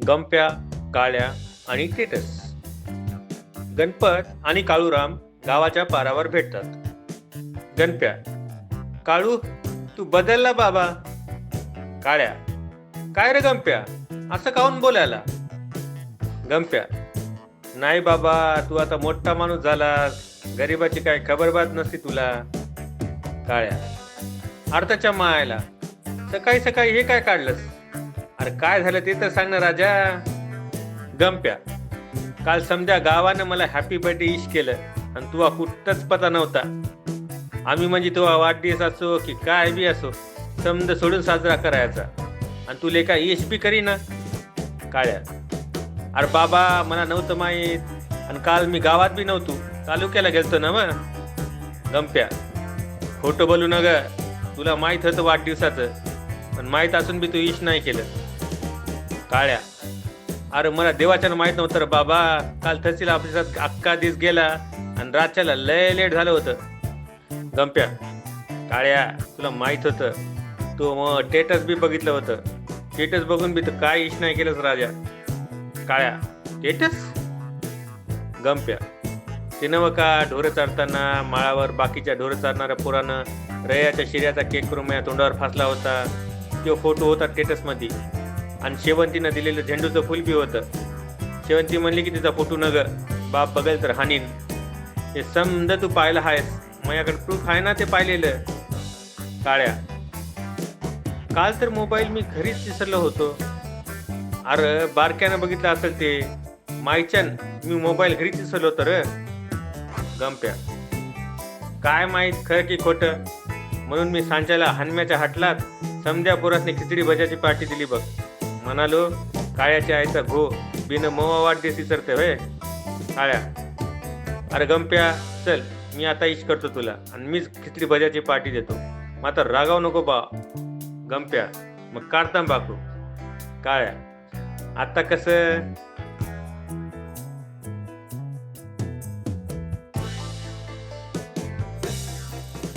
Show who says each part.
Speaker 1: गंप्या, काळ्या आणि टेटस. गणपत आणि काळूराम गावाच्या पारावर भेटतात. गणप्या: काळू, तू बदलला बाबा. काळ्या: काय रे गंप्या, असं काहून बोलायला? गंप्या: नाही बाबा, तू आता मोठा माणूस झालास, गरिबाची काय खबरबात नसती तुला. काळ्या: अर्थाच्या मायला, सकाळी सकाळी हे काय काढलंस? अरे काय झालं ते तर सांग ना राजा. गंप्या: काल समजा गावानं मला हॅपी बर्थडे इश केलं आणि तुला कुठंच पता नव्हता. आम्ही म्हणजे तुला वाढदिवस असो की काय बी असो, समज सोडून साजरा करायचा आणि तुले काय यश बी करी ना. काळ्या: अरे बाबा, मला नव्हतं माहीत आणि काल मी गावात बी नव्हतो, तालुक्याला गेलतो ना मग. गंप्या: खोटं बोलू न ग, तुला माहीत होतं वाढदिवसाचं, पण माहीत असून बी तू इश नाही केलं. काळ्या: अरे मला देवाच्यानं माहीत नव्हतं रे बाबा, काल तहसील ऑफिसात अख्खा दिवस गेला आणि रातच्याला लय लेट झालं होतं. गंप्या: काळ्या, तुला माहीत होतं, तू मग टेटस बी बघितलं होतं, टेटस बघून बी तर काय इश नाही केलंस राजा. काळ्या: टेटस? गंप्या: ते नवं का ढोरं चारताना माळावर बाकीच्या ढोरं चारणाऱ्या पोरानं रयाच्या शिऱ्याचा केक करून माझ्या तोंडावर फासला होता, तो फोटो होता टेटसमध्ये. आणि शेवंतीनं दिलेलं झेंडूचं फुल बी होतं. शेवंती म्हणली की तिचा फोटो न ग, बाप बघेल तर हानीन. हे समजा तू पाहिलं आहेस, माझ्याकडे प्रूफ आहे ना ते पाहिलेलं. काळ्या: काल तर मोबाईल मी घरीच विसरलो होतो. अरे बारक्यानं बघितलं असेल ते, मायच्यान मी मोबाईल घरीच विसरलो होतं र. गंप्या: काय माहीत खरं की खोटं, म्हणून मी सांच्याला हनम्याच्या हाटलात समध्या पोरासने खिचडी भज्याची पार्टी दिली बघ. म्हणालो काळ्याच्या आईचा घो बिन मोवा वाढदिवस विसरते होय. काळ्या: अरे गंप्या, चल मी आता इश करतो तुला आणि मीच खिचडी भज्याची पार्टी देतो, मात्र रागाव नको बा. गंप्या: मग काढता बाकू. काळ्या: आता कसं